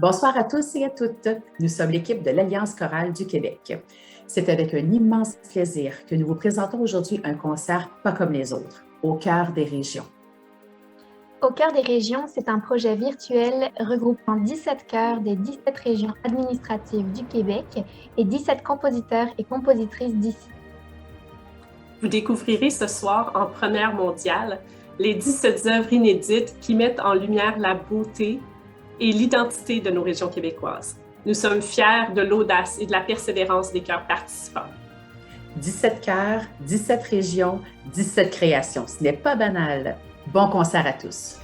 Bonsoir à tous et à toutes. Nous sommes l'équipe de l'Alliance chorale du Québec. C'est avec un immense plaisir que nous vous présentons aujourd'hui un concert pas comme les autres, au cœur des régions. Au cœur des régions, c'est un projet virtuel regroupant 17 chœurs des 17 régions administratives du Québec et 17 compositeurs et compositrices d'ici. Vous découvrirez ce soir en première mondiale les 17 œuvres inédites qui mettent en lumière la beauté et l'identité de nos régions québécoises. Nous sommes fiers de l'audace et de la persévérance des chœurs participants. 17 chœurs, 17 régions, 17 créations. Ce n'est pas banal. Bon concert à tous.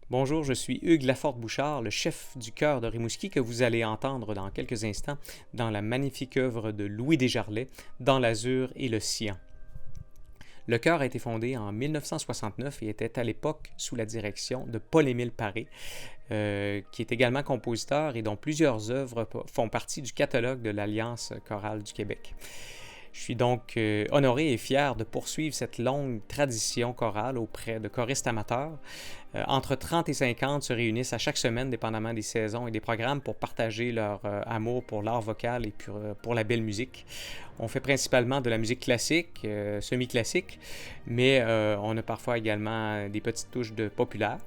Bonjour, je suis Hugues Laforte-Bouchard, le chef du chœur de Rimouski que vous allez entendre dans quelques instants dans la magnifique œuvre de Louis Desjarlais, Dans l'azur et le cyan. Le chœur a été fondé en 1969 et était à l'époque sous la direction de Paul-Émile Paré, qui est également compositeur et dont plusieurs œuvres font partie du catalogue de l'Alliance chorale du Québec. Je suis donc honoré et fier de poursuivre cette longue tradition chorale auprès de choristes amateurs. Entre 30 et 50 se réunissent à chaque semaine, dépendamment des saisons et des programmes, pour partager leur amour pour l'art vocal et pour la belle musique. On fait principalement de la musique classique, semi-classique, mais on a parfois également des petites touches de populaire.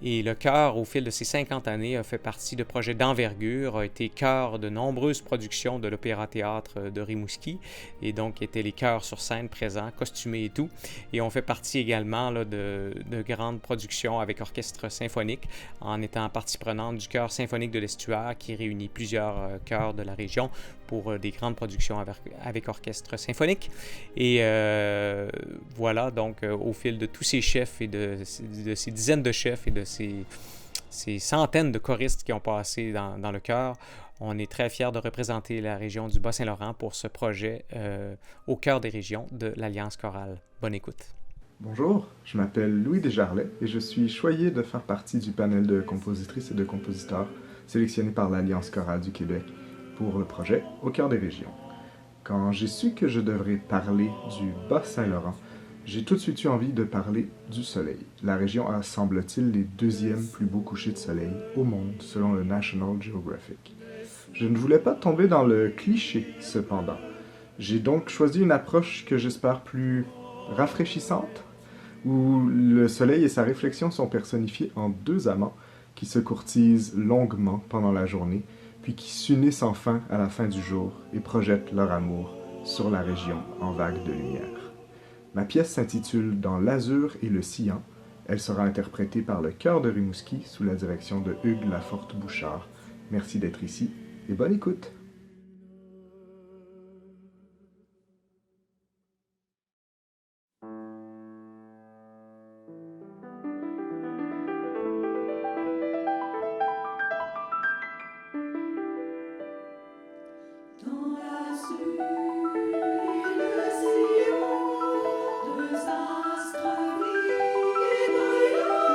Et le chœur, au fil de ces 50 années, a fait partie de projets d'envergure, a été chœur de nombreuses productions de l'Opéra-Théâtre de Rimouski, et donc étaient les chœurs sur scène présents, costumés et tout. Et on fait partie également là, de grandes productions avec orchestre symphonique, en étant partie prenante du chœur symphonique de l'Estuaire, qui réunit plusieurs chœurs de la région pour des grandes productions avec orchestre symphonique. Et voilà, donc au fil de tous ces chefs et de ces dizaines de chefs et de ces centaines de choristes qui ont passé dans le chœur, on est très fiers de représenter la région du Bas-Saint-Laurent pour ce projet au cœur des régions de l'Alliance chorale. Bonne écoute. Bonjour, je m'appelle Louis Desjarlais et je suis choyé de faire partie du panel de compositrices et de compositeurs sélectionnés par l'Alliance chorale du Québec pour le projet Au cœur des régions. Quand j'ai su que je devrais parler du Bas-Saint-Laurent, j'ai tout de suite eu envie de parler du soleil. La région a, semble-t-il, les deuxièmes plus beaux couchers de soleil au monde, selon le National Geographic. Je ne voulais pas tomber dans le cliché, cependant. J'ai donc choisi une approche que j'espère plus rafraîchissante, où le soleil et sa réflexion sont personnifiés en deux amants qui se courtisent longuement pendant la journée, puis qui s'unissent enfin à la fin du jour et projettent leur amour sur la région en vagues de lumière. Ma pièce s'intitule Dans l'azur et le cyan. Elle sera interprétée par le chœur de Rimouski sous la direction de Hugues Laforte-Bouchard. Merci d'être ici et bonne écoute! Dans l'azur et le sillon, deux astres gris et brillants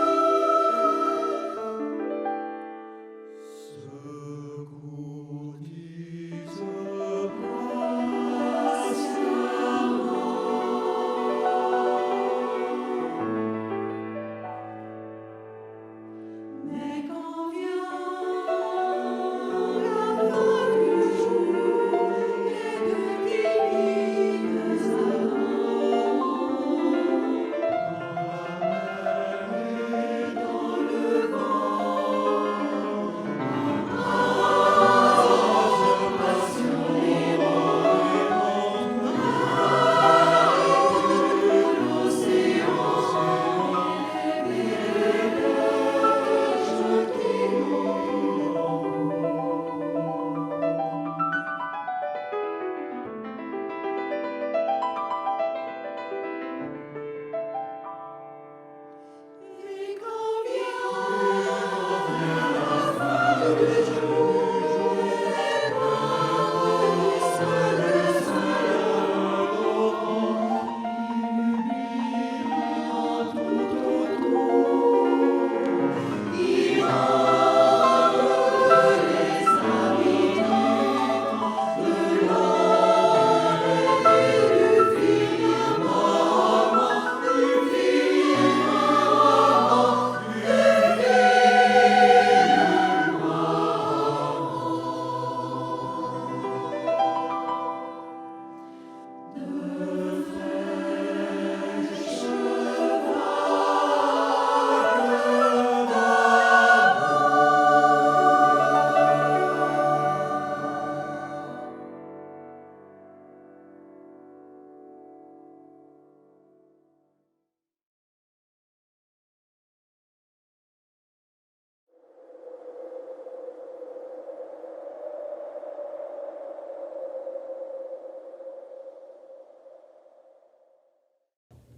se courtisent.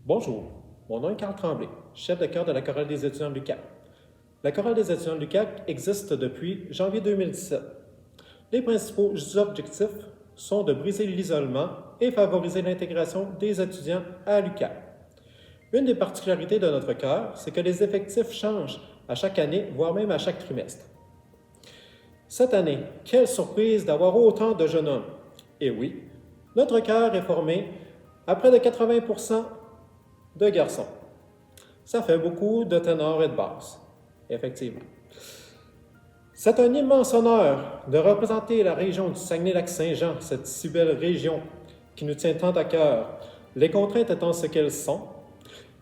Bonjour, mon nom est Carl Tremblay, chef de chœur de la chorale des étudiants de l'UQAC. La chorale des étudiants de l'UQAC existe depuis janvier 2017. Les principaux objectifs sont de briser l'isolement et favoriser l'intégration des étudiants à l'UQAC. Une des particularités de notre chœur, c'est que les effectifs changent à chaque année, voire même à chaque trimestre. Cette année, quelle surprise d'avoir autant de jeunes hommes! Et oui, notre chœur est formé à près de 80% de garçons. Ça fait beaucoup de ténors et de basses, effectivement. C'est un immense honneur de représenter la région du Saguenay-Lac-Saint-Jean, cette si belle région qui nous tient tant à cœur. Les contraintes étant ce qu'elles sont,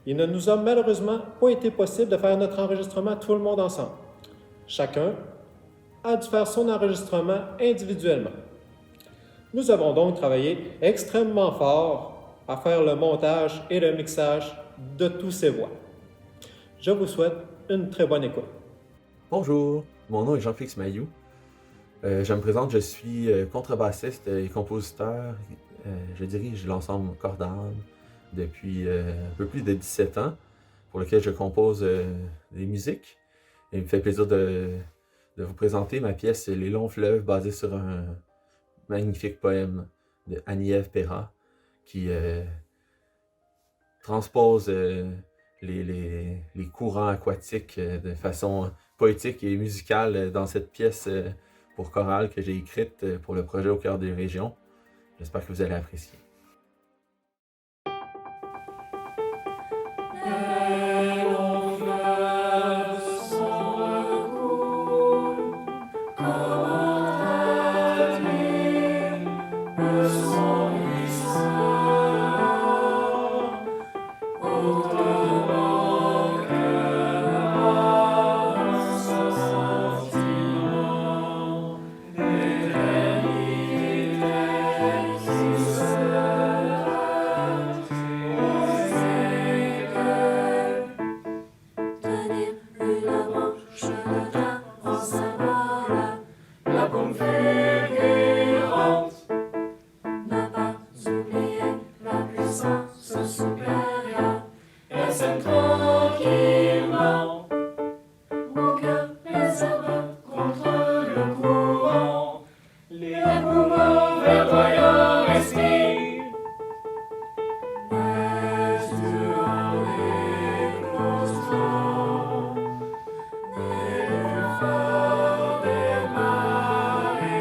il ne nous a malheureusement pas été possible de faire notre enregistrement tout le monde ensemble. Chacun a dû faire son enregistrement individuellement. Nous avons donc travaillé extrêmement fort à faire le montage et le mixage de tous ces voix. Je vous souhaite une très bonne écoute. Bonjour, mon nom est Jean-Félix Mailloux. Je me présente, je suis contrebassiste et compositeur. Je dirige l'ensemble Corps d'âme depuis un peu plus de 17 ans, pour lequel je compose des musiques. Et il me fait plaisir de vous présenter ma pièce Les longs fleuves, basée sur un magnifique poème de Annie-Ève Perra, qui transpose les courants aquatiques de façon poétique et musicale dans cette pièce pour chorale que j'ai écrite pour le projet Au cœur des régions. J'espère que vous allez apprécier. Les longs fleuves s'en recoulent, comment traduire le son ruisselant, autrement que par ce sentiment d'éternité qui se tenir une branche de thym en symbole, la paume fulgurante, ne pas oublier la puissance supérieure, et sème tranquillement au cœur les herbes contre le courant, les poumons verdoyants respirent, mais durant l'éclosion des plus forts des marécages.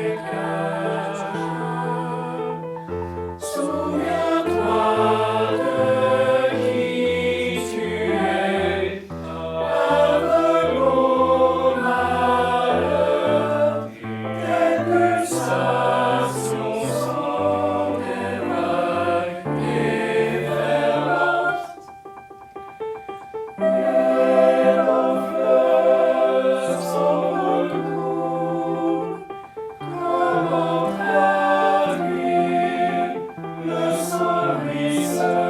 Souviens-toi de qui tu es, aveugle au malheur, tes pulsations sont des vagues déferlantes. Les longs fleuves s'en recoulent, comment traduire le sang ruisselant?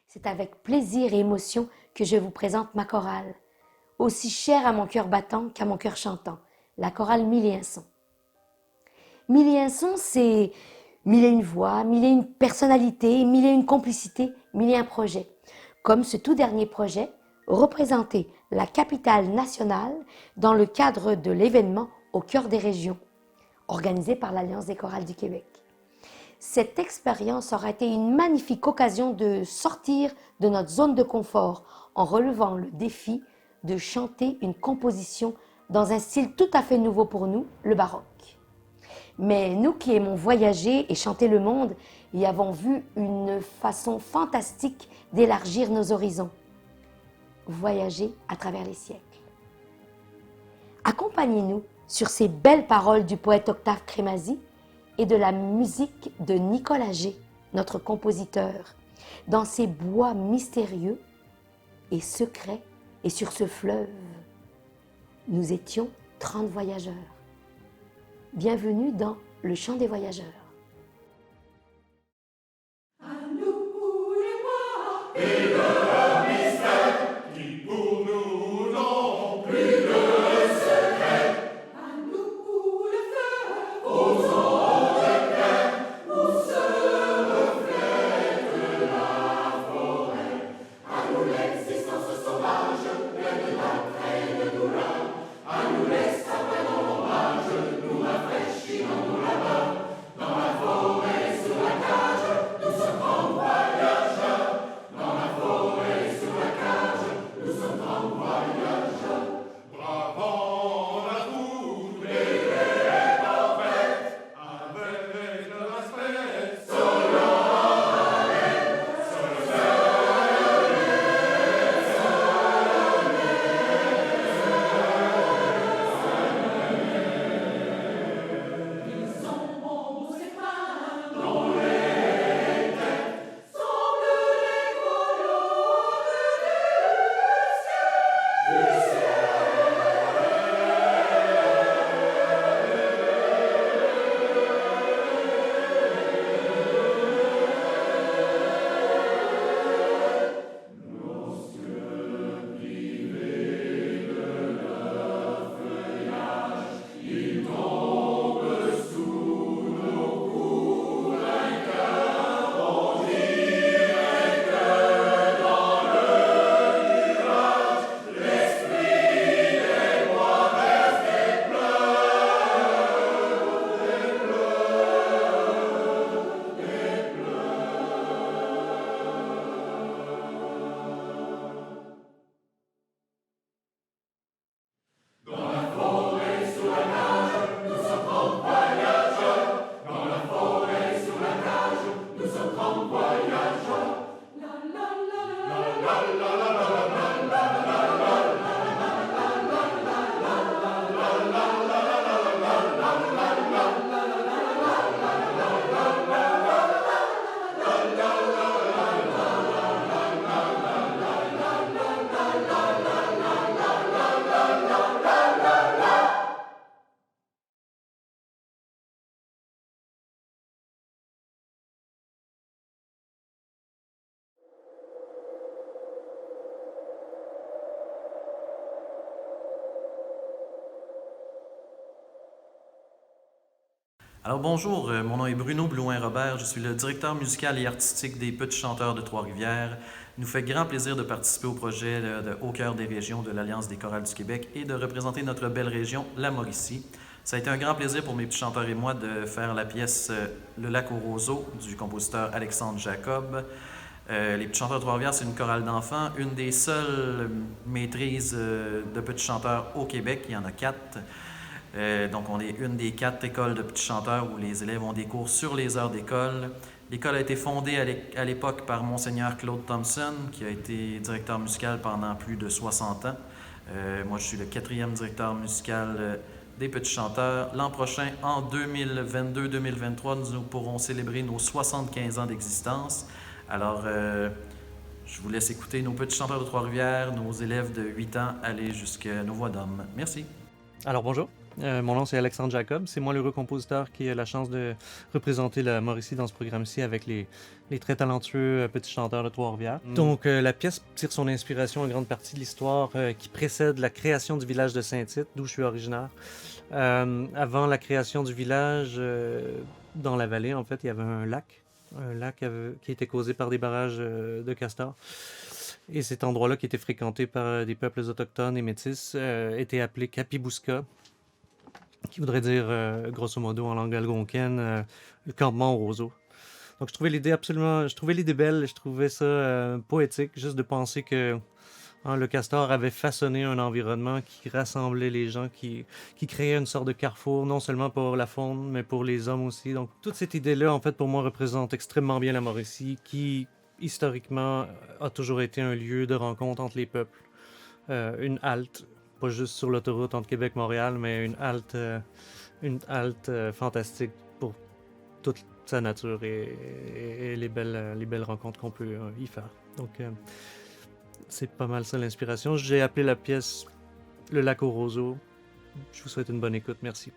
C'est avec plaisir et émotion que je vous présente ma chorale, aussi chère à mon cœur battant qu'à mon cœur chantant, la chorale Mille et un sons. Mille et un sons, c'est mille et une voix, mille et une personnalité, mille et une complicité, mille et un projet. Comme ce tout dernier projet, représenter la capitale nationale dans le cadre de l'événement Au cœur des régions, organisé par l'Alliance des chorales du Québec. Cette expérience aura été une magnifique occasion de sortir de notre zone de confort en relevant le défi de chanter une composition dans un style tout à fait nouveau pour nous, le baroque. Mais nous qui aimons voyager et chanter le monde, y avons vu une façon fantastique d'élargir nos horizons. Voyager à travers les siècles. Accompagnez-nous sur ces belles paroles du poète Octave Crémazie et de la musique de Nicolas G, notre compositeur, dans ces bois mystérieux et secrets et sur ce fleuve. Nous étions 30 voyageurs. Bienvenue dans Le Chant des voyageurs. Alors bonjour, mon nom est Bruno Blouin-Robert, je suis le directeur musical et artistique des Petits Chanteurs de Trois-Rivières. Il nous fait grand plaisir de participer au projet de Au cœur des régions de l'Alliance des chorales du Québec et de représenter notre belle région, la Mauricie. Ça a été un grand plaisir pour mes petits chanteurs et moi de faire la pièce Le lac aux roseaux du compositeur Alexandre Jacob. Les Petits Chanteurs de Trois-Rivières, c'est une chorale d'enfants, une des seules maîtrises de petits chanteurs au Québec, il y en a 4. Donc, on est une des 4 écoles de petits chanteurs où les élèves ont des cours sur les heures d'école. L'école a été fondée à l'époque par Monseigneur Claude Thompson, qui a été directeur musical pendant plus de 60 ans. Moi, je suis le 4e directeur musical des petits chanteurs. L'an prochain, en 2022-2023, nous pourrons célébrer nos 75 ans d'existence. Alors, je vous laisse écouter nos petits chanteurs de Trois-Rivières, nos élèves de 8 ans, aller jusqu'à nos voix d'hommes. Merci. Alors bonjour, mon nom c'est Alexandre Jacob, c'est moi l'heureux compositeur qui a la chance de représenter la Mauricie dans ce programme-ci avec les très talentueux petits chanteurs de Trois-Rivières. Donc la pièce tire son inspiration en grande partie de l'histoire qui précède la création du village de Saint-Tite, d'où je suis originaire. Avant la création du village, dans la vallée en fait, il y avait un lac qui était causé par des barrages de castors. Et cet endroit-là, qui était fréquenté par des peuples autochtones et métis, était appelé Kapibuska, qui voudrait dire, grosso modo, en langue algonquine, le campement aux roseaux. Donc je trouvais l'idée belle, je trouvais ça poétique, juste de penser que le castor avait façonné un environnement qui rassemblait les gens, qui créait une sorte de carrefour, non seulement pour la faune, mais pour les hommes aussi. Donc toute cette idée-là, en fait, pour moi, représente extrêmement bien la Mauricie, qui historiquement, a toujours été un lieu de rencontre entre les peuples. Une halte, pas juste sur l'autoroute entre Québec et Montréal, mais une halte fantastique pour toute sa nature et les belles rencontres qu'on peut y faire. Donc, c'est pas mal ça l'inspiration. J'ai appelé la pièce Le lac aux roseaux. Je vous souhaite une bonne écoute. Merci.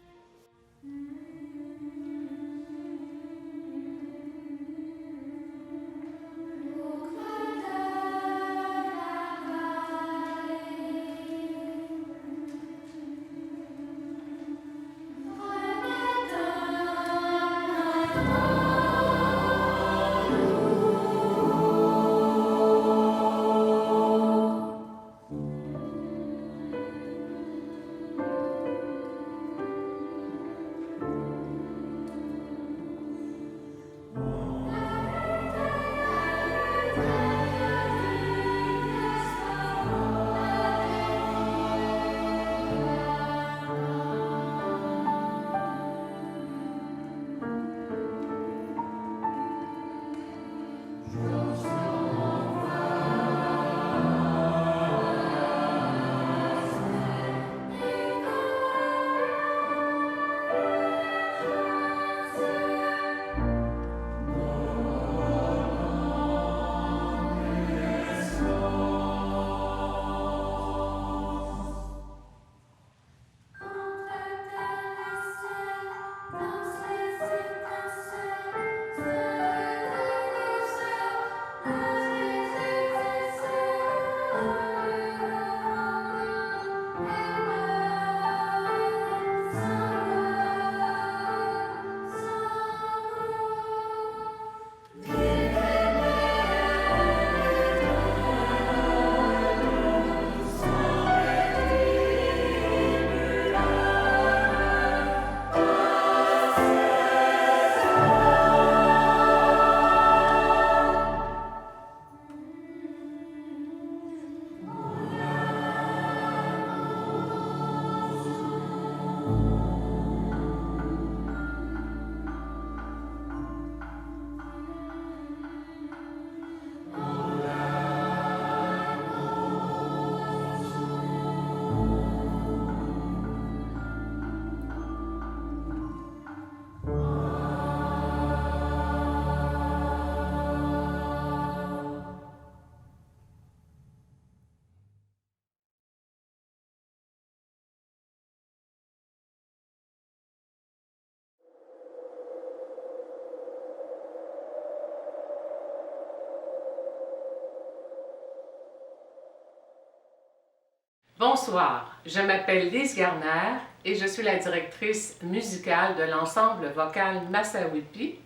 Bonsoir, je m'appelle Lise Garner et je suis la directrice musicale de l'ensemble vocal Massawipi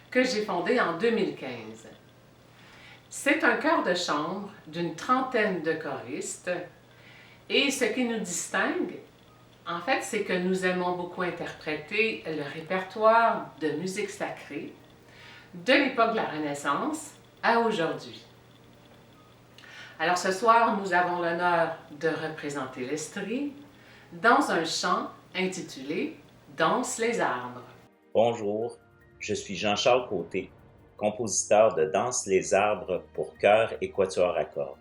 que j'ai fondé en 2015. C'est un chœur de chambre d'une trentaine de choristes et ce qui nous distingue, en fait, c'est que nous aimons beaucoup interpréter le répertoire de musique sacrée de l'époque de la Renaissance à aujourd'hui. Alors ce soir, nous avons l'honneur de représenter l'Estrie dans un chant intitulé « Danse les arbres ». Bonjour, je suis Jean-Charles Côté, compositeur de Danse les arbres pour chœur et quatuor à cordes.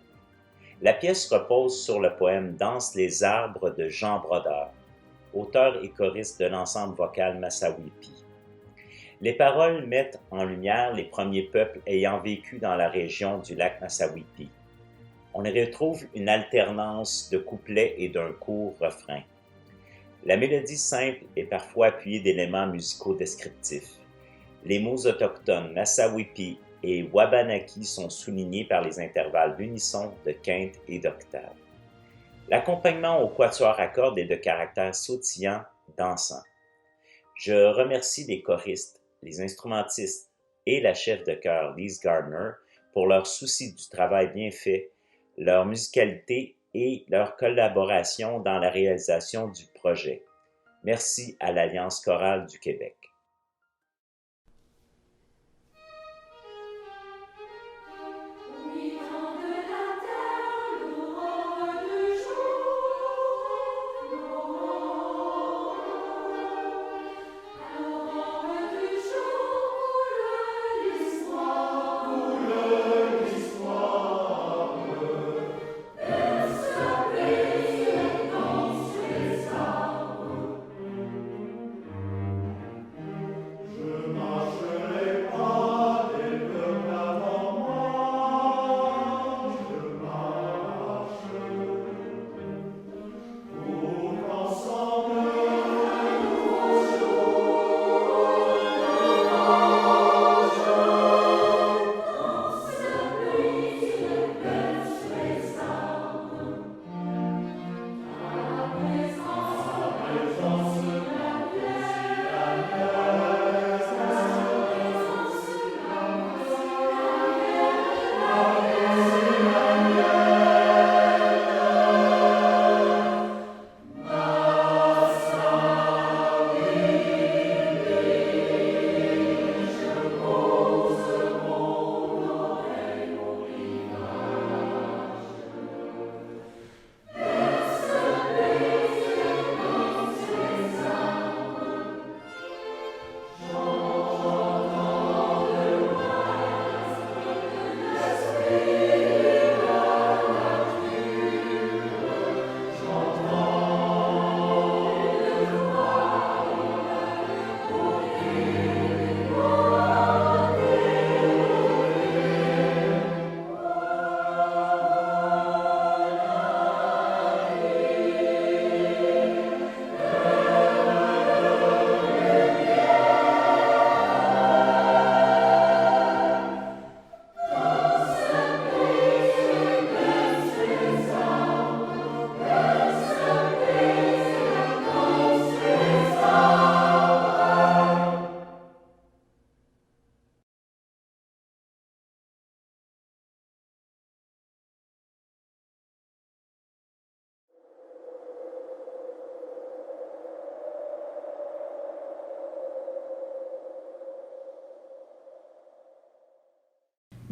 La pièce repose sur le poème Danse les arbres de Jean Brodeur, auteur et choriste de l'ensemble vocal Massawipi. Les paroles mettent en lumière les premiers peuples ayant vécu dans la région du lac Massawipi. On y retrouve une alternance de couplets et d'un court refrain. La mélodie simple est parfois appuyée d'éléments musicaux descriptifs. Les mots autochtones Massawipi et Wabanaki sont soulignés par les intervalles d'unisson, de quinte et d'octave. L'accompagnement au quatuor à cordes est de caractère sautillant, dansant. Je remercie les choristes, les instrumentistes et la chef de chœur Lise Gardner pour leur souci du travail bien fait, leur musicalité et leur collaboration dans la réalisation du projet. Merci à l'Alliance chorale du Québec.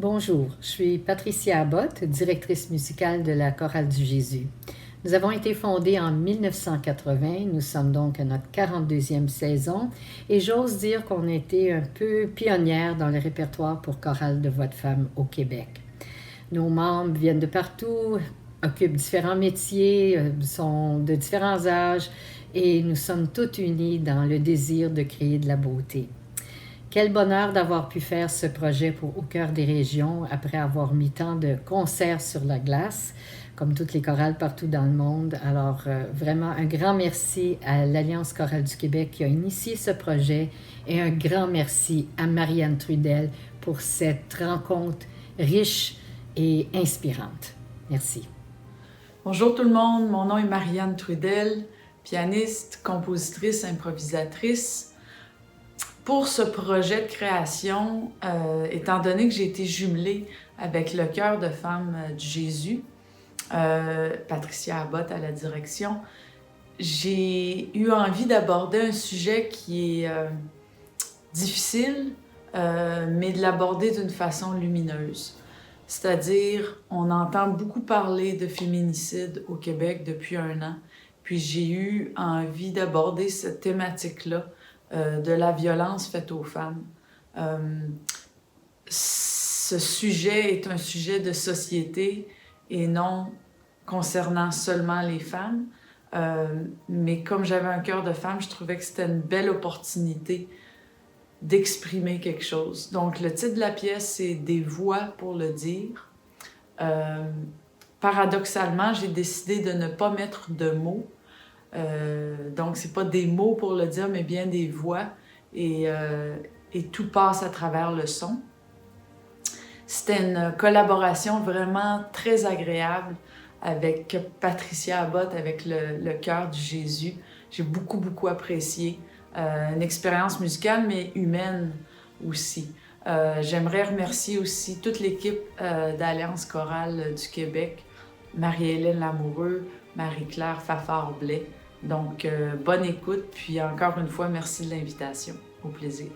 Bonjour, je suis Patricia Abbott, directrice musicale de la Chorale du Jésus. Nous avons été fondés en 1980, nous sommes donc à notre 42e saison et j'ose dire qu'on a été un peu pionnières dans le répertoire pour chorale de voix de femme au Québec. Nos membres viennent de partout, occupent différents métiers, sont de différents âges et nous sommes tous unis dans le désir de créer de la beauté. Quel bonheur d'avoir pu faire ce projet pour Au cœur des régions après avoir mis tant de concerts sur la glace, comme toutes les chorales partout dans le monde. Alors, vraiment un grand merci à l'Alliance chorale du Québec qui a initié ce projet et un grand merci à Marianne Trudel pour cette rencontre riche et inspirante. Merci. Bonjour tout le monde, mon nom est Marianne Trudel, pianiste, compositrice, improvisatrice. Pour ce projet de création, étant donné que j'ai été jumelée avec le Chœur de femmes du Jésus, Patricia Abbott à la direction, j'ai eu envie d'aborder un sujet qui est difficile, mais de l'aborder d'une façon lumineuse. C'est-à-dire, on entend beaucoup parler de féminicide au Québec depuis 1 an, puis j'ai eu envie d'aborder cette thématique-là de la violence faite aux femmes. Ce sujet est un sujet de société et non concernant seulement les femmes, mais comme j'avais un cœur de femme, je trouvais que c'était une belle opportunité d'exprimer quelque chose. Donc, le titre de la pièce, c'est « Des voix pour le dire ». Paradoxalement, j'ai décidé de ne pas mettre de mots. Donc, c'est pas des mots pour le dire, mais bien des voix. Et tout passe à travers le son. C'était une collaboration vraiment très agréable avec Patricia Abbott, avec le Chœur du Jésus. J'ai beaucoup apprécié. Une expérience musicale, mais humaine aussi. J'aimerais remercier aussi toute l'équipe d'Alliance chorale du Québec, Marie-Hélène Lamoureux, Marie-Claire Fafard-Blais. Donc, bonne écoute, puis encore une fois, merci de l'invitation. Au plaisir.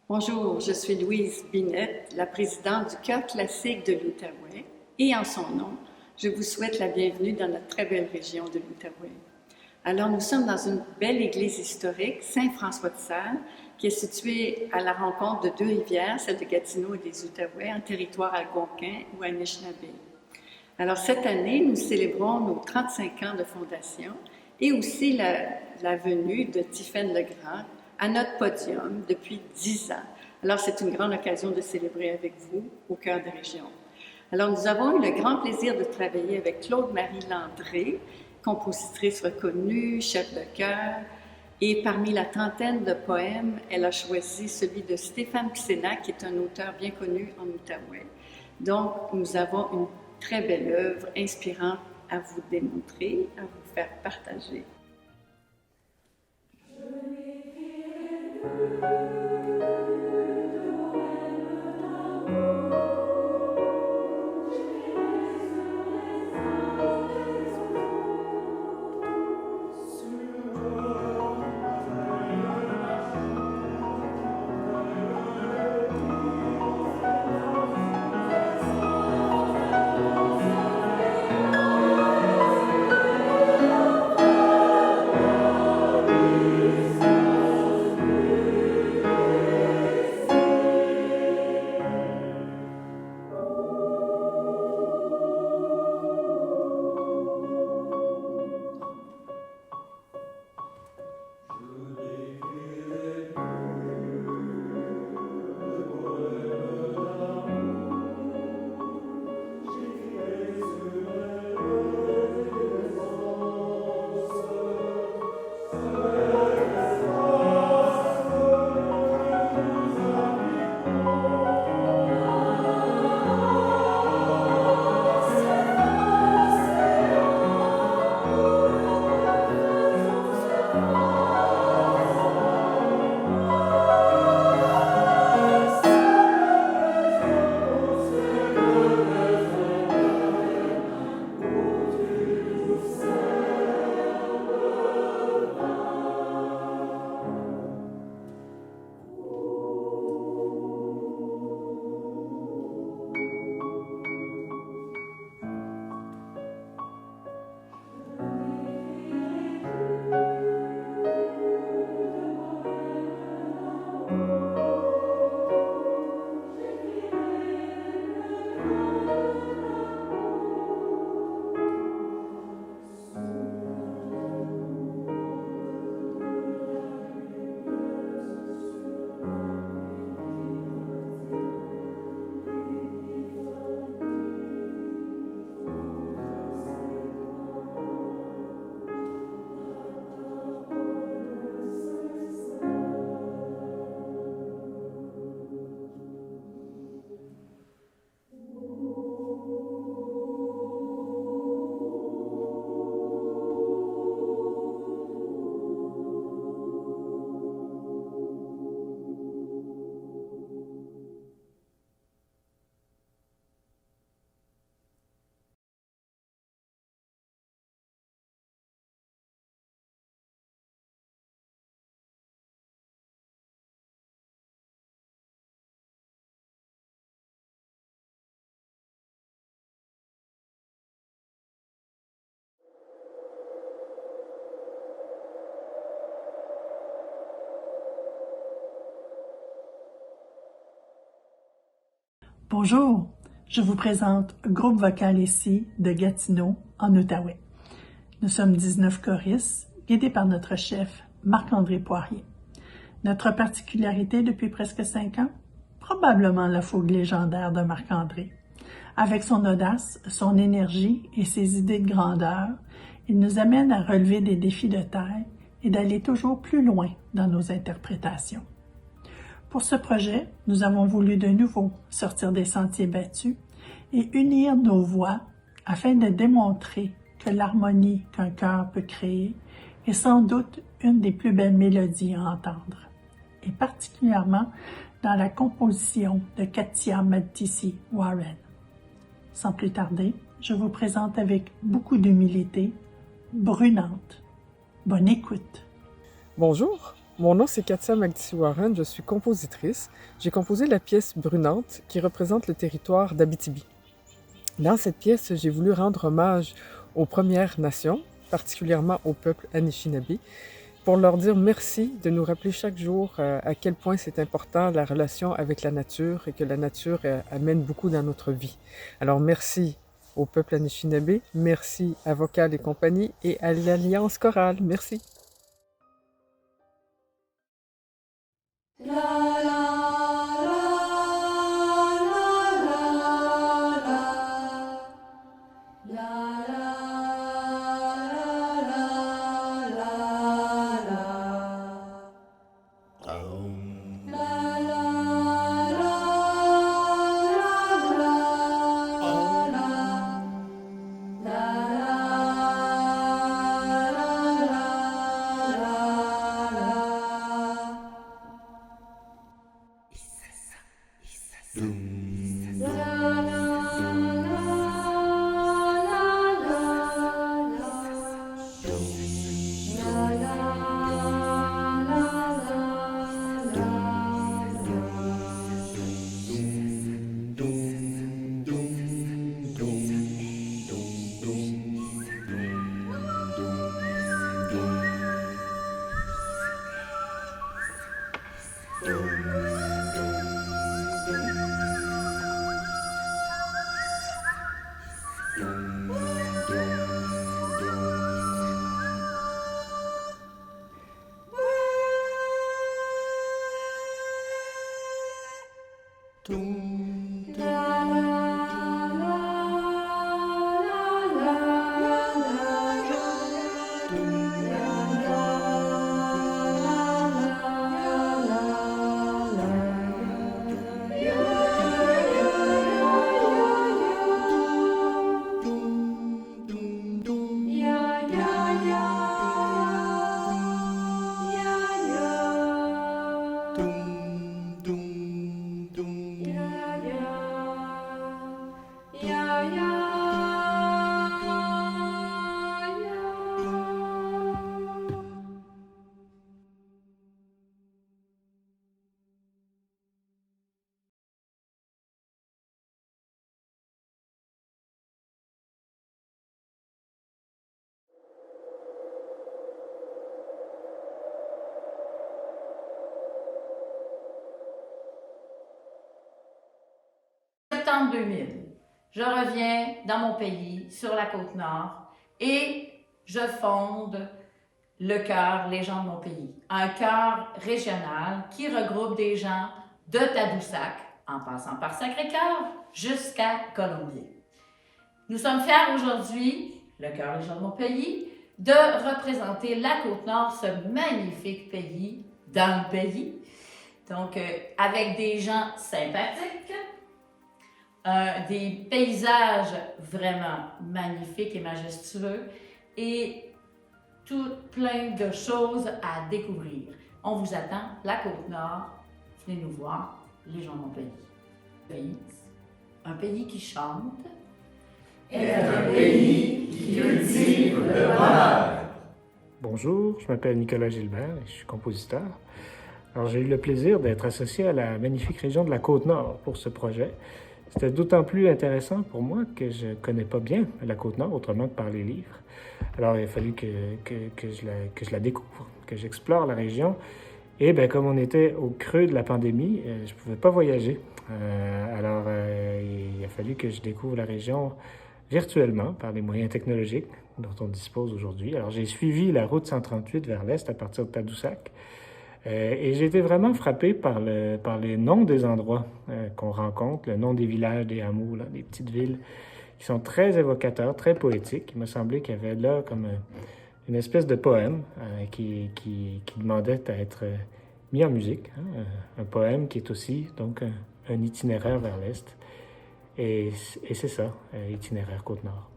Bonjour, je suis Louise Binette, la présidente du Chœur classique de l'Outaouais et en son nom, je vous souhaite la bienvenue dans notre très belle région de l'Outaouais. Alors, nous sommes dans une belle église historique, Saint-François-de-Sales, qui est située à la rencontre de deux rivières, celle de Gatineau et des Outaouais, en territoire algonquin ou Anishinaabe. Alors, cette année, nous célébrons nos 35 ans de fondation et aussi la venue de Tiphaine Legrand à notre podium depuis 10 ans. Alors, c'est une grande occasion de célébrer avec vous au cœur des régions. Alors, nous avons eu le grand plaisir de travailler avec Claude-Marie Landré, compositrice reconnue, chef de chœur, et parmi la trentaine de poèmes, elle a choisi celui de Stéphane Psena, qui est un auteur bien connu en Outaouais. Donc, nous avons une très belle œuvre inspirante à vous démontrer, à vous faire partager. Bonjour, je vous présente Groupe vocal ici de Gatineau, en Outaouais. Nous sommes 19 choristes, guidés par notre chef Marc-André Poirier. Notre particularité depuis presque 5 ans? Probablement la fougue légendaire de Marc-André. Avec son audace, son énergie et ses idées de grandeur, il nous amène à relever des défis de taille et d'aller toujours plus loin dans nos interprétations. Pour ce projet, nous avons voulu de nouveau sortir des sentiers battus et unir nos voix afin de démontrer que l'harmonie qu'un chœur peut créer est sans doute une des plus belles mélodies à entendre, et particulièrement dans la composition de Katia Madtissi Warren. Sans plus tarder, je vous présente avec beaucoup d'humilité Brunante. Bonne écoute. Bonjour. Mon nom c'est Katia Madtissi-Warren, je suis compositrice. J'ai composé la pièce Brunante qui représente le territoire d'Abitibi. Dans cette pièce, j'ai voulu rendre hommage aux Premières Nations, particulièrement au peuple Anishinaabe, pour leur dire merci de nous rappeler chaque jour à quel point c'est important la relation avec la nature et que la nature amène beaucoup dans notre vie. Alors merci au peuple Anishinaabe, merci à Vocal et compagnie et à l'Alliance chorale. Merci. Septembre 2000, je reviens dans mon pays, sur la Côte-Nord, et je fonde le chœur Les gens de mon pays, un chœur régional qui regroupe des gens de Tadoussac, en passant par Sacré-Cœur, jusqu'à Colombier. Nous sommes fiers aujourd'hui, le chœur Les gens de mon pays, de représenter la Côte-Nord, ce magnifique pays, dans le pays. Donc, avec des gens sympathiques, des paysages vraiment magnifiques et majestueux et tout plein de choses à découvrir. On vous attend, la Côte-Nord, venez nous voir, les gens de mon pays. Un pays qui chante est un pays qui cultive le bonheur. Bonjour, je m'appelle Nicolas Gilbert et je suis compositeur. Alors, j'ai eu le plaisir d'être associé à la magnifique région de la Côte-Nord pour ce projet. C'était d'autant plus intéressant pour moi que je ne connais pas bien la Côte-Nord, autrement que par les livres. Alors, il a fallu que je la découvre, que j'explore la région. Et bien, comme on était au creux de la pandémie, je ne pouvais pas voyager. Alors, il a fallu que je découvre la région virtuellement par les moyens technologiques dont on dispose aujourd'hui. Alors, j'ai suivi la route 138 vers l'est à partir de Tadoussac. Et j'ai été vraiment frappé par les noms des endroits qu'on rencontre, le nom des villages, des hameaux, là, des petites villes, qui sont très évocateurs, très poétiques. Il m'a semblé qu'il y avait là comme une espèce de poème qui demandait à être mis en musique. Hein, un poème qui est aussi donc un itinéraire vers l'Est. Et c'est ça, itinéraire Côte-Nord.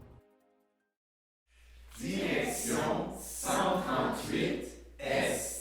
Direction 138 Est.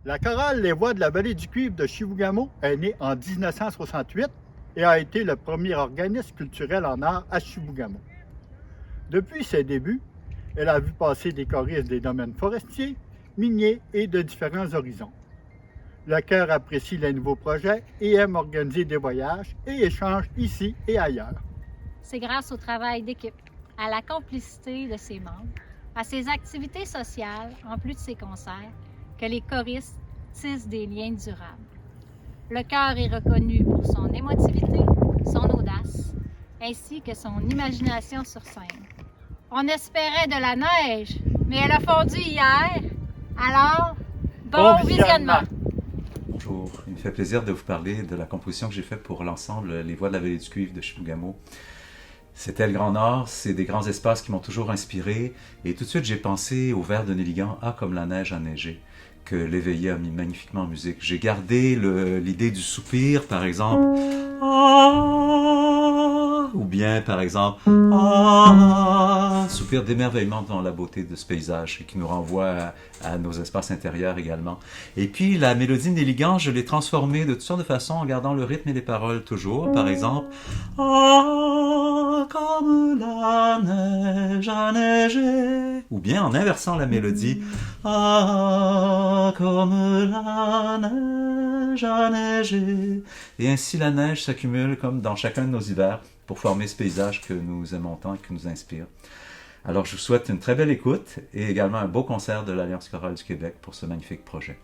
La chorale Les Voix de la Vallée du Cuivre de Chibougamau est née en 1968 et a été le premier organisme culturel en art à Chibougamau. Depuis ses débuts, elle a vu passer des choristes des domaines forestiers, miniers et de différents horizons. Le chœur apprécie les nouveaux projets et aime organiser des voyages et échanges ici et ailleurs. C'est grâce au travail d'équipe, à la complicité de ses membres, à ses activités sociales, en plus de ses concerts, que les choristes tissent des liens durables. Le chœur est reconnu pour son émotivité, son audace, ainsi que son imagination sur scène. On espérait de la neige, mais elle a fondu hier, alors bon visionnement! Bonjour, il me fait plaisir de vous parler de la composition que j'ai faite pour l'ensemble Les Voix de la Vallée du Cuivre de Chibougamau. C'était le Grand Nord, c'est des grands espaces qui m'ont toujours inspiré, et tout de suite j'ai pensé au vers de Néligan, Ah comme la neige a neigé, que l'éveillé a mis magnifiquement en musique. J'ai gardé l'idée du soupir, par exemple, ah, ou bien par exemple, ah, soupir d'émerveillement devant la beauté de ce paysage, et qui nous renvoie à nos espaces intérieurs également. Et puis la mélodie de Néligan, je l'ai transformée de toutes sortes de façons en gardant le rythme et les paroles toujours. Par exemple, ah, comme la neige a neigé, ou bien en inversant la mélodie, ah, comme la neige a neigé. Et ainsi la neige s'accumule comme dans chacun de nos hivers pour former ce paysage que nous aimons tant et qui nous inspire. Alors je vous souhaite une très belle écoute et également un beau concert de l'Alliance chorale du Québec pour ce magnifique projet.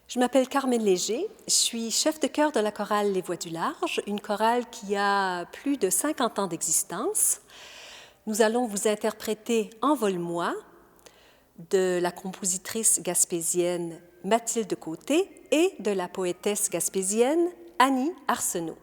Je m'appelle Carmen Léger, je suis chef de chœur de la chorale Les Voix du Large, une chorale qui a plus de 50 ans d'existence. Nous allons vous interpréter Envole-moi de la compositrice gaspésienne Mathilde Côté et de la poétesse gaspésienne Annie Arsenault.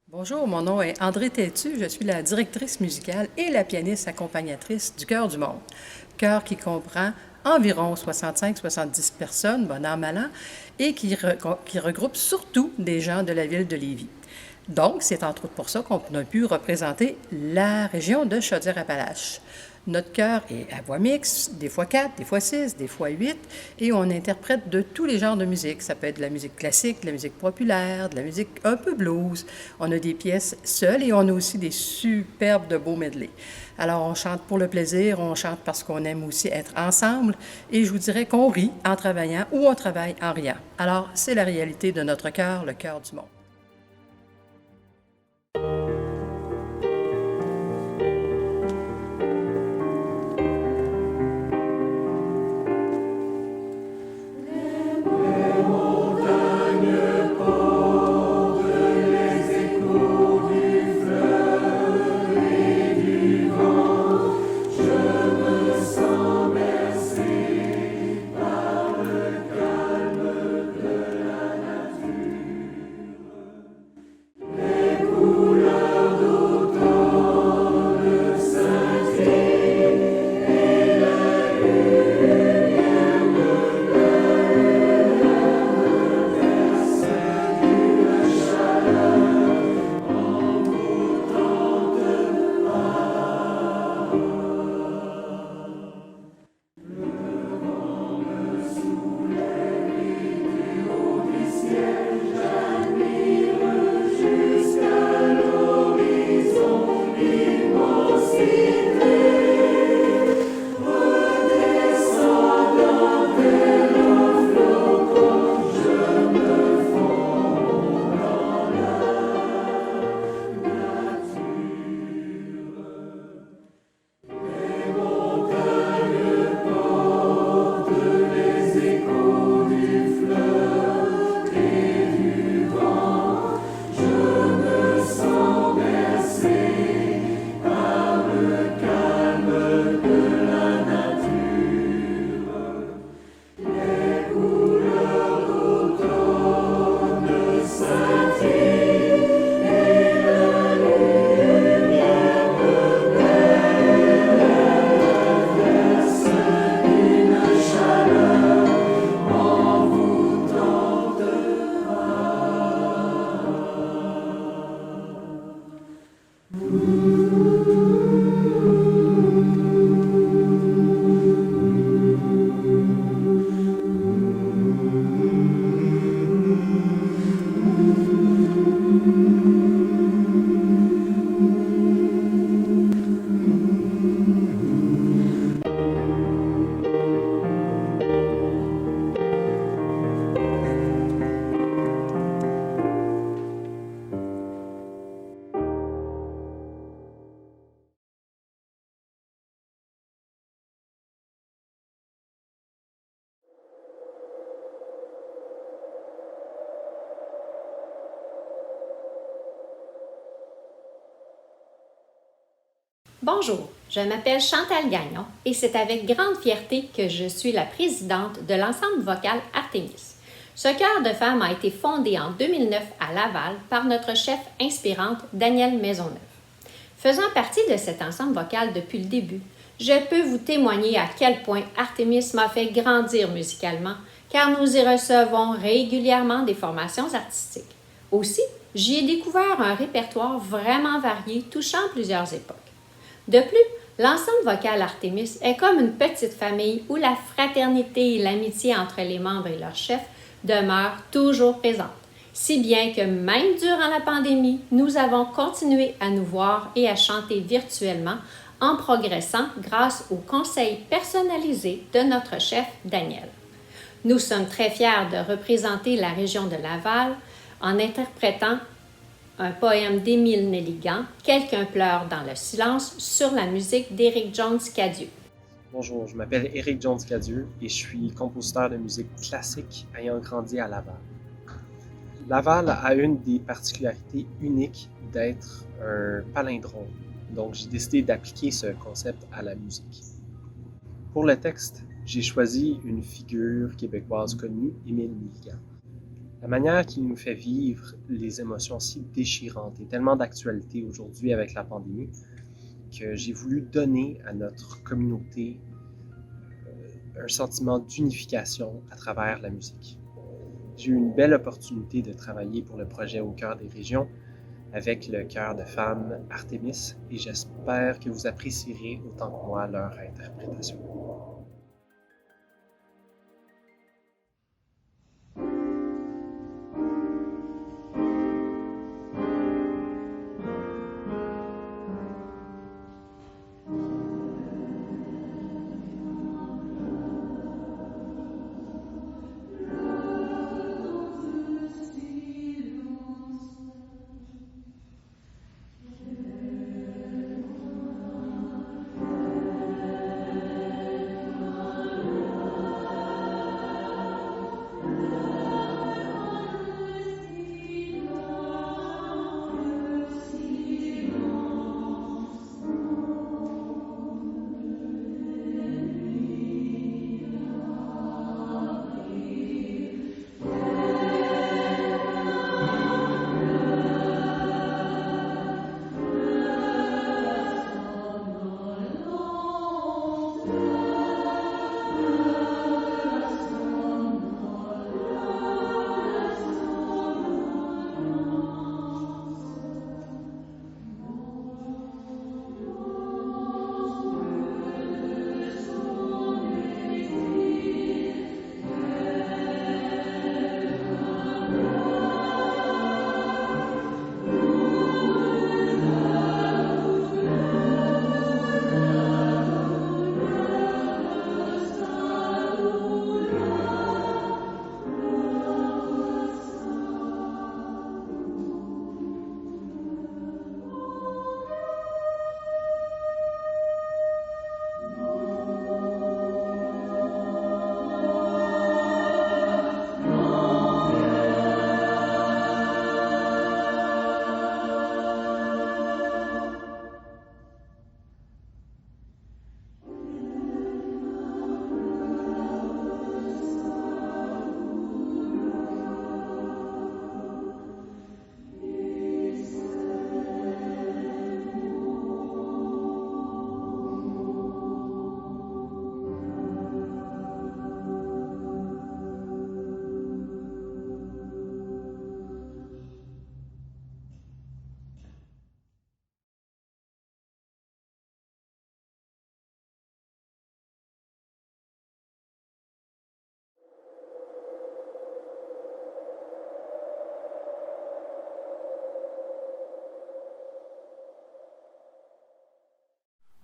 Bonjour, mon nom est André Tétu, je suis la directrice musicale et la pianiste accompagnatrice du Chœur du Monde. Chœur qui comprend environ 65-70 personnes, bon an, mal an, et qui regroupe surtout des gens de la ville de Lévis. Donc, c'est entre autres pour ça qu'on a pu représenter la région de Chaudière-Appalaches. Notre chœur est à voix mixte, des fois 4, des fois 6, des fois 8, et on interprète de tous les genres de musique. Ça peut être de la musique classique, de la musique populaire, de la musique un peu blues. On a des pièces seules et on a aussi des superbes de beaux medley. Alors, on chante pour le plaisir, on chante parce qu'on aime aussi être ensemble, et je vous dirais qu'on rit en travaillant ou on travaille en riant. Alors, c'est la réalité de notre chœur, le Chœur du Monde. Bonjour, je m'appelle Chantal Gagnon et c'est avec grande fierté que je suis la présidente de l'ensemble vocal Artémis. Ce chœur de femmes a été fondé en 2009 à Laval par notre chef inspirante Danielle Maisonneuve. Faisant partie de cet ensemble vocal depuis le début, je peux vous témoigner à quel point Artémis m'a fait grandir musicalement, car nous y recevons régulièrement des formations artistiques. Aussi, j'y ai découvert un répertoire vraiment varié touchant plusieurs époques. De plus, l'ensemble vocal Artémis est comme une petite famille où la fraternité et l'amitié entre les membres et leurs chefs demeurent toujours présentes, si bien que même durant la pandémie, nous avons continué à nous voir et à chanter virtuellement en progressant grâce aux conseils personnalisés de notre chef Daniel. Nous sommes très fiers de représenter la région de Laval en interprétant un poème d'Émile Nelligan, « Quelqu'un pleure dans le silence » sur la musique d'Éric Jones-Cadieux. Bonjour, je m'appelle Éric Jones-Cadieux et je suis compositeur de musique classique ayant grandi à Laval. Laval a une des particularités uniques d'être un palindrome, donc j'ai décidé d'appliquer ce concept à la musique. Pour le texte, j'ai choisi une figure québécoise connue, Émile Nelligan. La manière qu'il nous fait vivre les émotions si déchirantes et tellement d'actualité aujourd'hui avec la pandémie que j'ai voulu donner à notre communauté un sentiment d'unification à travers la musique. J'ai eu une belle opportunité de travailler pour le projet Au cœur des régions avec le chœur de femmes Artémis et j'espère que vous apprécierez autant que moi leur interprétation.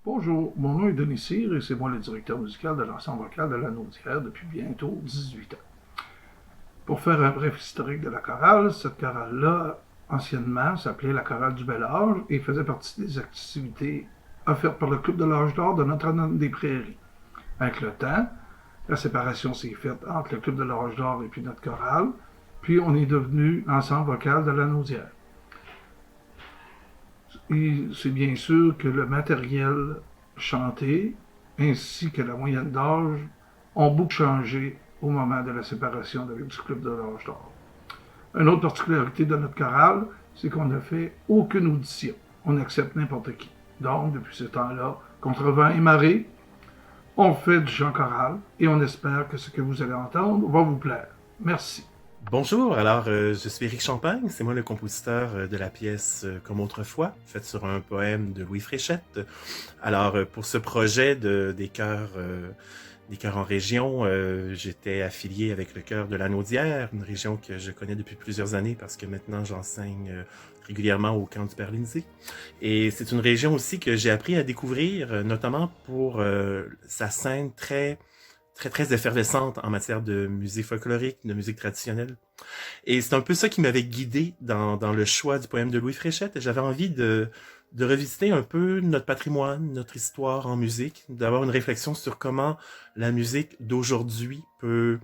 Bonjour, mon nom est Denis Cyr et c'est moi le directeur musical de l'ensemble vocal de la Naudière depuis bientôt 18 ans. Pour faire un bref historique de la chorale, cette chorale-là, anciennement, s'appelait la chorale du Bel Âge et faisait partie des activités offertes par le Club de l'Âge d'Or de Notre-Dame-des-Prairies. Avec le temps, la séparation s'est faite entre le Club de l'Âge d'Or et puis notre chorale, puis on est devenu l'ensemble vocal de la Naudière. Et c'est bien sûr que le matériel chanté, ainsi que la moyenne d'âge, ont beaucoup changé au moment de la séparation du Club de l'Âge d'Or. Une autre particularité de notre chorale, c'est qu'on ne fait aucune audition. On accepte n'importe qui. Donc, depuis ce temps-là, contre vent et marée, on fait du chant choral et on espère que ce que vous allez entendre va vous plaire. Merci. Bonjour, alors je suis Éric Champagne, c'est moi le compositeur de la pièce Comme autrefois, faite sur un poème de Louis Fréchette. Alors pour ce projet des chœurs en région, j'étais affilié avec le chœur de la Naudière, une région que je connais depuis plusieurs années parce que maintenant j'enseigne régulièrement au camp du Père Lindsay. Et c'est une région aussi que j'ai appris à découvrir, notamment pour sa scène très effervescente en matière de musique folklorique, de musique traditionnelle. Et c'est un peu ça qui m'avait guidé dans le choix du poème de Louis Fréchette. J'avais envie de revisiter un peu notre patrimoine, notre histoire en musique, d'avoir une réflexion sur comment la musique d'aujourd'hui peut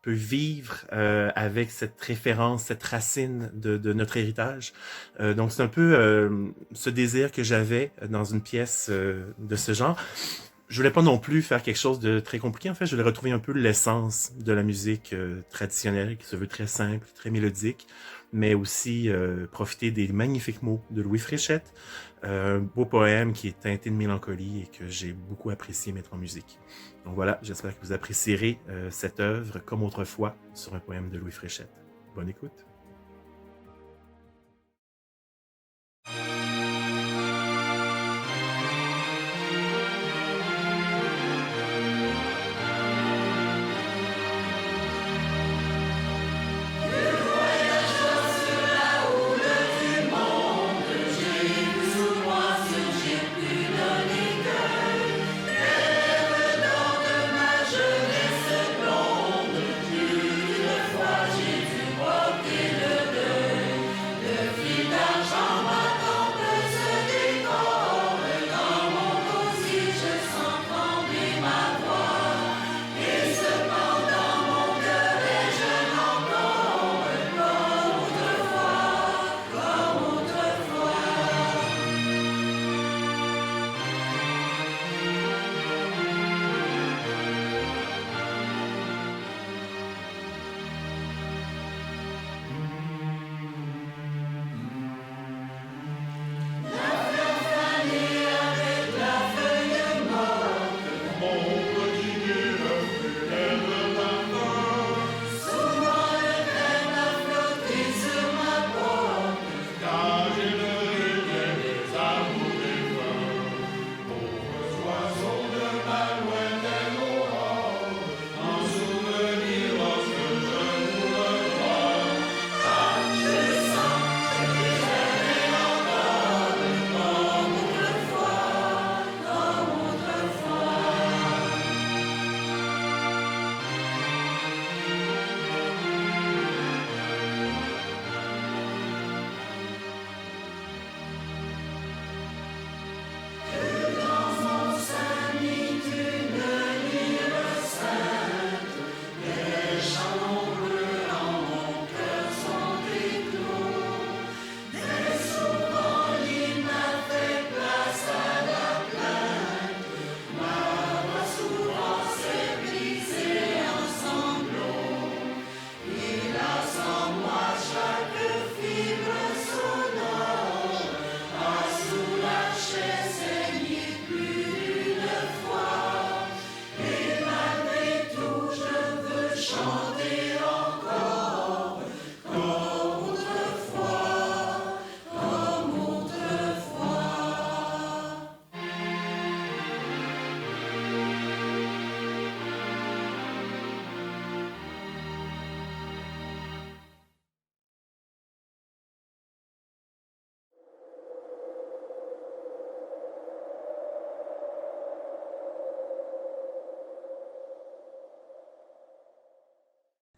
vivre avec cette référence, cette racine de notre héritage. Donc c'est un peu ce désir que j'avais dans une pièce de ce genre. Je voulais pas non plus faire quelque chose de très compliqué. En fait, je voulais retrouver un peu l'essence de la musique traditionnelle, qui se veut très simple, très mélodique, mais aussi profiter des magnifiques mots de Louis Fréchette, un beau poème qui est teinté de mélancolie et que j'ai beaucoup apprécié mettre en musique. Donc voilà, j'espère que vous apprécierez cette œuvre comme autrefois sur un poème de Louis Fréchette. Bonne écoute.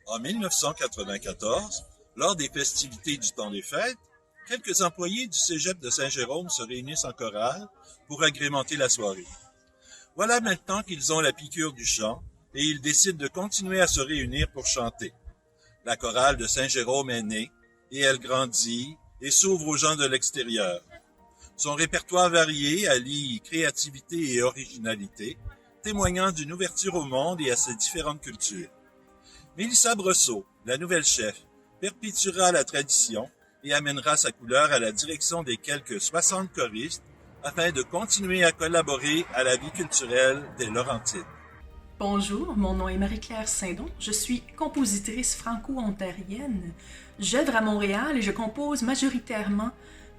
En 1994, lors des festivités du temps des fêtes, quelques employés du cégep de Saint-Jérôme se réunissent en chorale pour agrémenter la soirée. Voilà maintenant qu'ils ont la piqûre du chant et ils décident de continuer à se réunir pour chanter. La chorale de Saint-Jérôme est née et elle grandit et s'ouvre aux gens de l'extérieur. Son répertoire varié allie créativité et originalité, témoignant d'une ouverture au monde et à ses différentes cultures. Mélissa Brosseau, la nouvelle chef, perpétuera la tradition et amènera sa couleur à la direction des quelques 60 choristes afin de continuer à collaborer à la vie culturelle des Laurentides. Bonjour, mon nom est Marie-Claire Saint-Don. Je suis compositrice franco-ontarienne. J'œuvre à Montréal et je compose majoritairement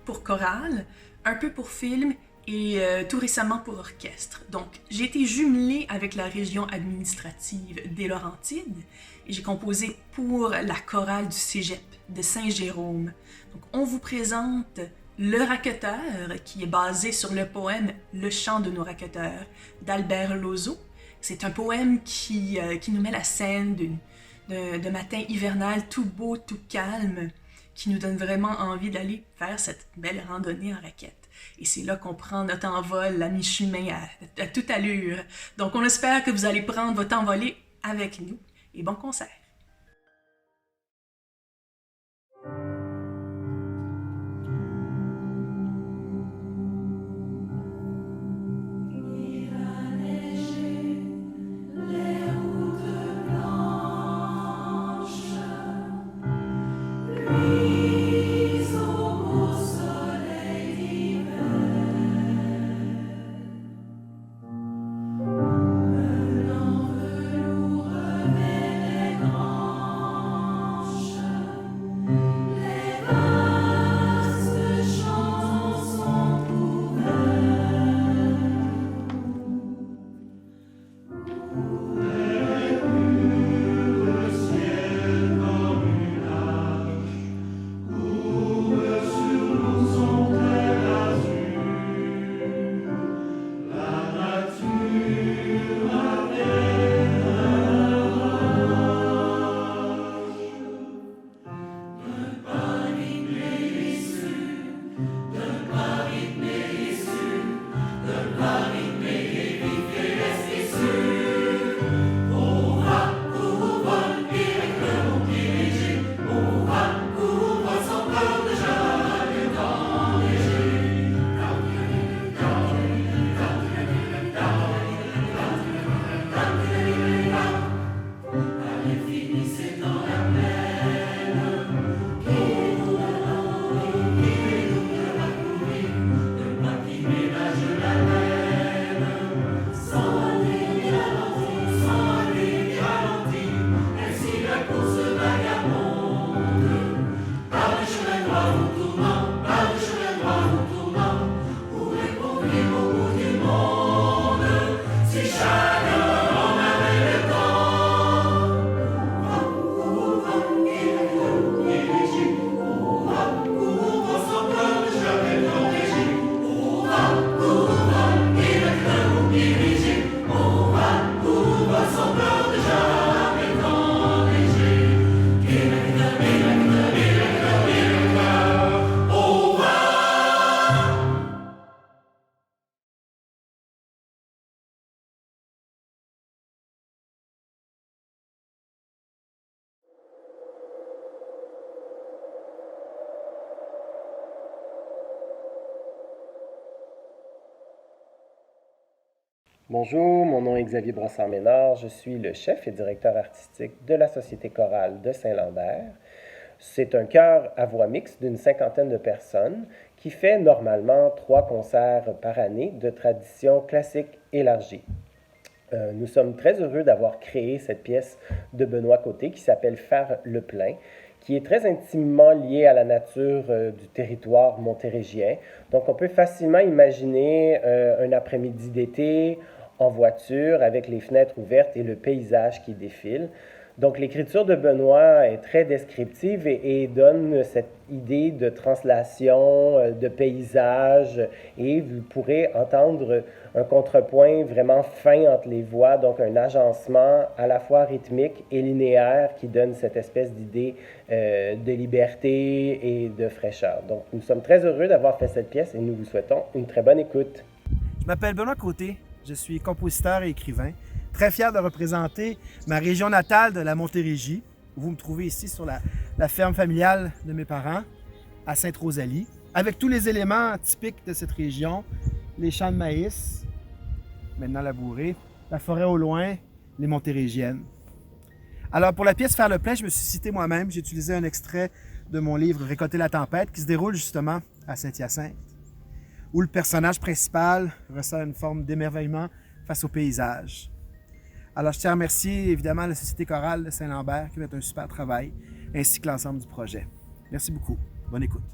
pour chorale, un peu pour film et tout récemment pour orchestre. Donc, j'ai été jumelée avec la région administrative des Laurentides et j'ai composé pour la chorale du Cégep de Saint-Jérôme. Donc, on vous présente Le Racketeur, qui est basé sur le poème Le chant de nos racketteurs d'Albert Lozeau. C'est un poème qui nous met la scène de matin hivernal tout beau, tout calme, qui nous donne vraiment envie d'aller faire cette belle randonnée en raquette. Et c'est là qu'on prend notre envol à mi-chemin à toute allure. Donc on espère que vous allez prendre votre envolée avec nous. Et bon concert! Bonjour, mon nom est Xavier Brossard-Ménard, je suis le chef et directeur artistique de la Société chorale de Saint-Lambert. C'est un chœur à voix mixte d'une 50aine de personnes qui fait normalement 3 concerts par année de tradition classique élargie. Nous sommes très heureux d'avoir créé cette pièce de Benoît Côté qui s'appelle « Faire le plein », qui est très intimement liée à la nature du territoire montérégien. Donc on peut facilement imaginer un après-midi d'été en voiture avec les fenêtres ouvertes et le paysage qui défile. Donc l'écriture de Benoît est très descriptive et donne cette idée de translation, de paysage, et vous pourrez entendre un contrepoint vraiment fin entre les voix, donc un agencement à la fois rythmique et linéaire qui donne cette espèce d'idée de liberté et de fraîcheur. Donc nous sommes très heureux d'avoir fait cette pièce et nous vous souhaitons une très bonne écoute. Je m'appelle Benoît Côté, je suis compositeur et écrivain. Très fier de représenter ma région natale de la Montérégie. Vous me trouvez ici sur la ferme familiale de mes parents, à Sainte-Rosalie. avec tous les éléments typiques de cette région, les champs de maïs, maintenant labourés, la forêt au loin, les Montérégiennes. Alors pour la pièce Faire le plein, je me suis cité moi-même, j'ai utilisé un extrait de mon livre Récolter la tempête qui se déroule justement à Saint-Hyacinthe, où le personnage principal ressent une forme d'émerveillement face au paysage. Alors je tiens à remercier évidemment la Société chorale de Saint-Lambert qui fait un super travail, ainsi que l'ensemble du projet. Merci beaucoup. Bonne écoute.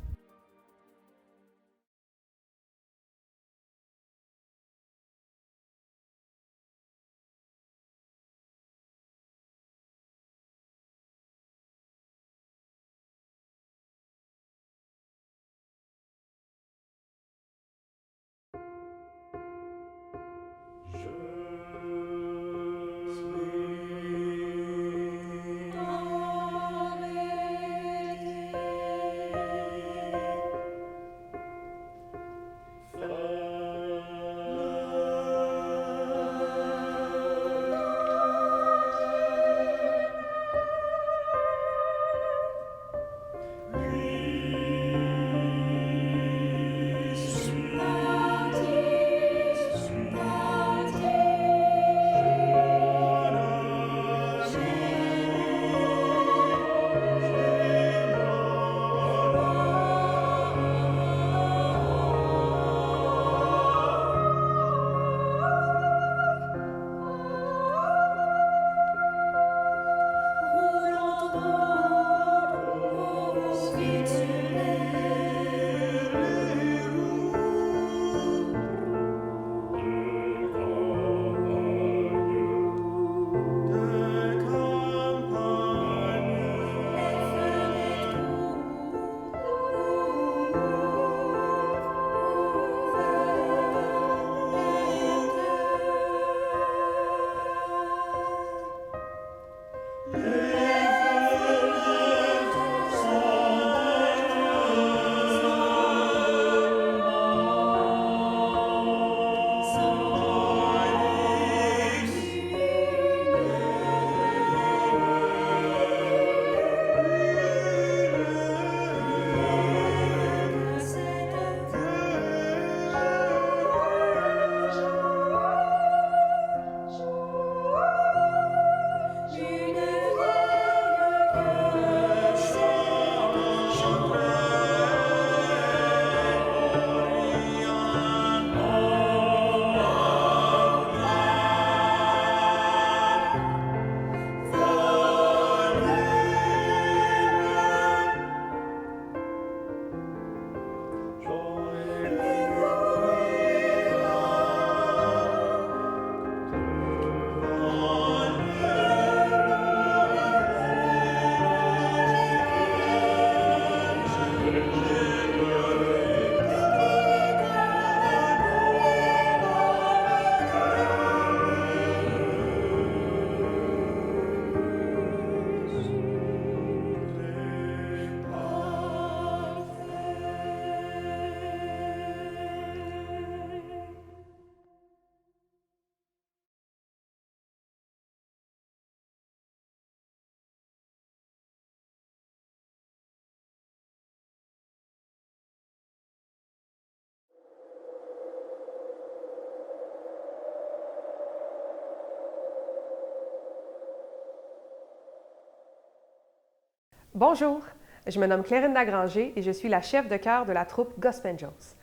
Bonjour, je me nomme Clairine Lagranger et je suis la chef de chœur de la troupe Gospel Angels.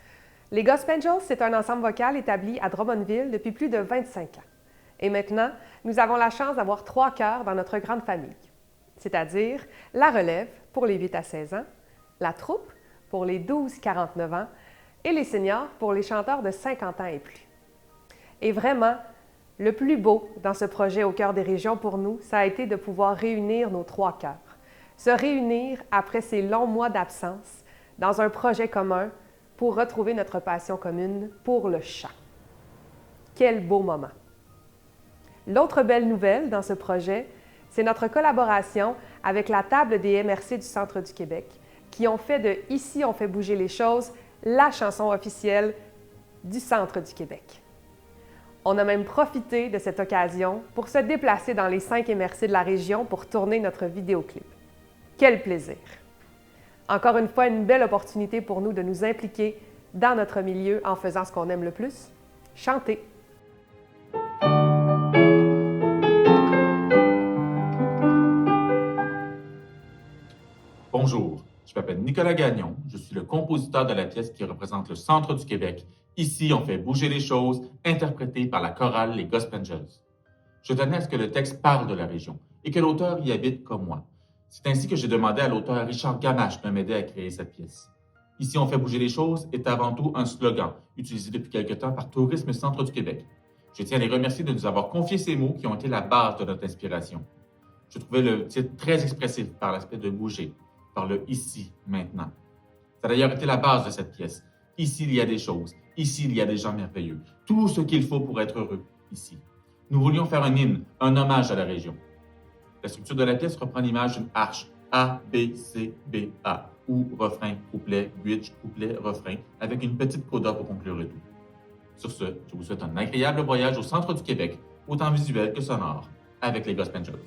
Les Gospel Angels, c'est un ensemble vocal établi à Drummondville depuis plus de 25 ans. Et maintenant, nous avons la chance d'avoir 3 chœurs dans notre grande famille, c'est-à-dire la relève pour les 8 à 16 ans, la troupe pour les 12-49 ans et les seniors pour les chanteurs de 50 ans et plus. Et vraiment, le plus beau dans ce projet au cœur des régions pour nous, ça a été de pouvoir réunir nos 3 chœurs. Se réunir après ces longs mois d'absence dans un projet commun pour retrouver notre passion commune pour le chant. Quel beau moment! L'autre belle nouvelle dans ce projet, c'est notre collaboration avec la table des MRC du Centre du Québec qui ont fait de « Ici, on fait bouger les choses » la chanson officielle du Centre du Québec. On a même profité de cette occasion pour se déplacer dans les 5 MRC de la région pour tourner notre vidéoclip. Quel plaisir! Encore une fois, une belle opportunité pour nous de nous impliquer dans notre milieu en faisant ce qu'on aime le plus, chanter. Bonjour, je m'appelle Nicolas Gagnon, je suis le compositeur de la pièce qui représente le centre du Québec. Ici, on fait bouger les choses, interprétée par la chorale Les Gospangels. Je tenais à ce que le texte parle de la région et que l'auteur y habite comme moi. C'est ainsi que j'ai demandé à l'auteur Richard Gamache de m'aider à créer cette pièce. Ici, on fait bouger les choses est avant tout un slogan utilisé depuis quelque temps par Tourisme Centre du Québec. Je tiens à les remercier de nous avoir confié ces mots qui ont été la base de notre inspiration. Je trouvais le titre très expressif par l'aspect de bouger, par le ici, maintenant. Ça a d'ailleurs été la base de cette pièce. Ici, il y a des choses. Ici, il y a des gens merveilleux. Tout ce qu'il faut pour être heureux, ici. Nous voulions faire un hymne, un hommage à la région. La structure de la pièce reprend l'image d'une arche A, B, C, B, A, ou refrain, couplet, bridge, couplet, refrain, avec une petite coda pour conclure le tout. Sur ce, je vous souhaite un agréable voyage au centre du Québec, autant visuel que sonore, avec les Gospangels.